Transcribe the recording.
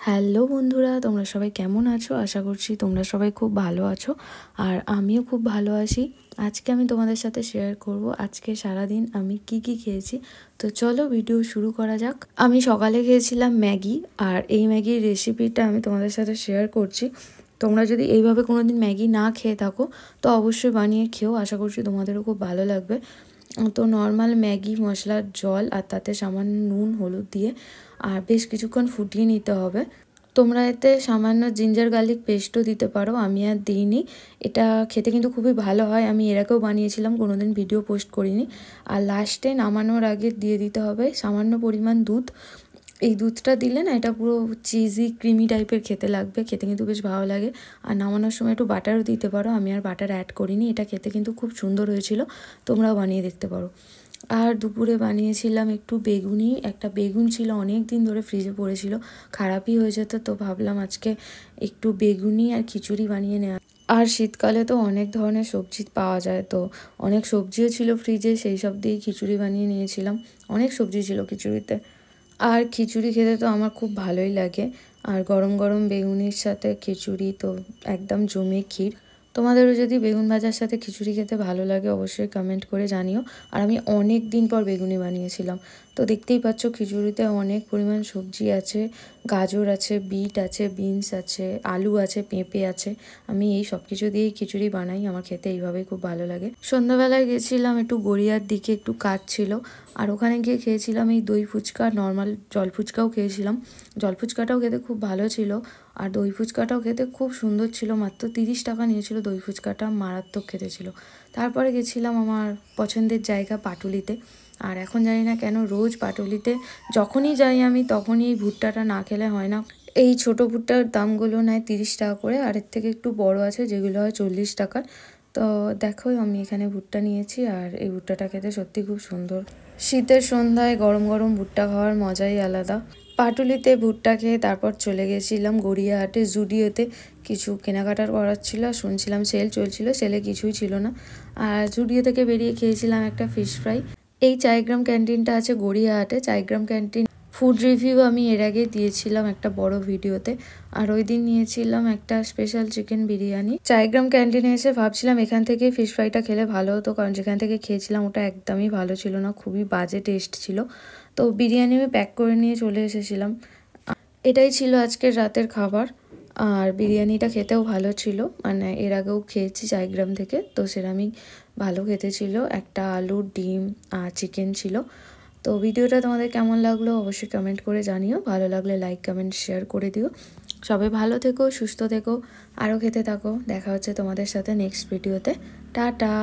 Hello বন্ধুরা, তোমরা সবাই কেমন আছো? আশা করছি তোমরা সবাই খুব ভালো আছো আর আমিও খুব ভালো আছি। আজকে আমি তোমাদের সাথে শেয়ার করব আজকে সারাদিন আমি কি কি খেয়েছি। তো চলো ভিডিও শুরু করা যাক। আমি সকালে খেয়েছিলাম ম্যাগি, আর এই ম্যাগির রেসিপিটা আমি তোমাদের সাথে শেয়ার করছি। তোমরা যদি এইভাবে কোনোদিন ম্যাগি না খেয়ে থাকো তো অবশ্যই বানিয়ে খেও, আশা করছি তোমাদেরও খুব ভালো লাগবে। তো নর্মাল ম্যাগি মশলার জল আর তাতে সামান্য নুন হলুদ দিয়ে আর বেশ কিছুক্ষণ ফুটিয়ে নিতে হবে। তোমরা এতে সামান্য জিঞ্জার গার্লিক পেস্টও দিতে পারো, আমি আর দিইনি। এটা খেতে কিন্তু খুবই ভালো হয়, আমি এর আগেও বানিয়েছিলাম, কোনোদিন ভিডিও পোস্ট করিনি। আর লাস্টে নামানোর আগে দিয়ে দিতে হবে সামান্য পরিমাণ দুধ। এই দুধটা দিলে না এটা পুরো চিজি ক্রিমি টাইপের খেতে লাগবে, খেতে কিন্তু বেশ ভালো লাগে। আর নামানোর সময় একটু বাটারও দিতে পারো, আমি আর বাটার অ্যাড করিনি। এটা খেতে কিন্তু খুব সুন্দর হয়েছিল, তোমরাও বানিয়ে দেখতে পারো। আর দুপুরে বানিয়েছিলাম একটু বেগুনি। একটা বেগুন ছিল অনেক দিন ধরে ফ্রিজে পড়েছিল, খারাপই হয়ে যেত, তো ভাবলাম আজকে একটু বেগুনি আর খিচুড়ি বানিয়ে নেওয়া। আর শীতকালে তো অনেক ধরনের সবজি পাওয়া যায়, তো অনেক সবজিও ছিল ফ্রিজে, সেই সব দিয়েই খিচুড়ি বানিয়ে নিয়েছিলাম। অনেক সবজি ছিল খিচুড়িতে। আর খিচুড়ি খেতে তো আমার খুব ভালোই লাগে, আর গরম গরম বেগুনির সাথে খিচুড়ি তো একদম জমে ক্ষীর। তোমাদেরও যদি বেগুন ভাজার সাথে খিচুড়ি খেতে ভালো লাগে অবশ্যই কমেন্ট করে জানিও। আর আমি অনেক দিন পর বেগুনি বানিয়েছিলাম। তো দেখতেই পাচ্ছ খিচুড়িতে অনেক পরিমাণ সবজি আছে, গাজর আছে, বিট আছে, বিনস আছে, আলু আছে, পেঁপে আছে। আমি এই সব কিছু দিয়েই খিচুড়ি বানাই, আমার খেতে এইভাবেই খুব ভালো লাগে। সন্ধ্যাবেলায় গেছিলাম একটু গড়িয়ার দিকে, একটু কাজ ছিল, আর ওখানে গিয়ে খেয়েছিলাম এই দই ফুচকা, নর্মাল জল ফুচকাও খেয়েছিলাম। জল ফুচকাটাও খেতে খুব ভালো ছিল, আর দই ফুচকাটাও খেতে খুব সুন্দর ছিল। মাত্র 30 টাকা নিয়েছিল দই ফুচকাটা, মারাত্মক খেতে ছিল। তারপরে গেছিলাম আমার পছন্দের জায়গা পাটুলিতে। আর এখন জানি না কেন রোজ পাটুলিতে যখনই যাই আমি তখনই এই ভুট্টাটা না খেলে হয় না। এই ছোটো ভুট্টার দামগুলো নেয় 30 টাকা করে, আর এর থেকে একটু বড় আছে যেগুলো হয় 40 টাকার। তো দেখো আমি এখানে ভুট্টা নিয়েছি, আর এই ভুট্টাটা খেতে সত্যি খুব সুন্দর। শীতের সন্ধ্যায় গরম গরম ভুট্টা খাওয়ার মজাই আলাদা। পাটুলিতে ভুট্টা খেয়ে তারপর চলে গেছিলাম গড়িয়াহাটে জুডিওতে। কিছু কেনাকাটার করার ছিল, শুনছিলাম সেল চলছিল, সেলে কিছুই ছিল না। আর জুডিও থেকে বেরিয়ে খেয়েছিলাম একটা ফিশ ফ্রাই। এই চাইগ্রাম ক্যান্টিনটা আছে গড়িয়াহাটে। চাইগ্রাম ক্যান্টিন ফুড রিভিউ আমি এর আগে দিয়েছিলাম একটা বড় ভিডিওতে, আর ওই দিন নিয়েছিলাম একটা স্পেশাল চিকেন বিরিয়ানি। চাইগ্রাম ক্যান্টিনে এসে ভাবছিলাম এখান থেকে ফিশ ফ্রাইটা খেলে ভালো হতো, কারণ যেখান থেকে খেয়েছিলাম ওটা একদমই ভালো ছিল না, খুবই বাজে টেস্ট ছিল। তো বিরিয়ানি আমি প্যাক করে নিয়ে চলে এসেছিলাম। এটাই ছিল আজকের রাতের খাবার। আর বিরিয়ানিটা খেতেও ভালো ছিল, মানে এর আগেও খেয়েছি চাইগ্রাম থেকে, তো সেরামই ভালো খেতে ছিল। একটা আলু, ডিম আর চিকেন ছিল। তো ভিডিওটা তোমাদের কেমন লাগলো অবশ্যই কমেন্ট করে জানিও, ভালো লাগলে লাইক কমেন্ট শেয়ার করে দিও। সবাই ভালো থেকো, সুস্থ থেকো, আরও খেতে থাকো। দেখা হচ্ছে তোমাদের সাথে নেক্সট ভিডিওতে। টাটা।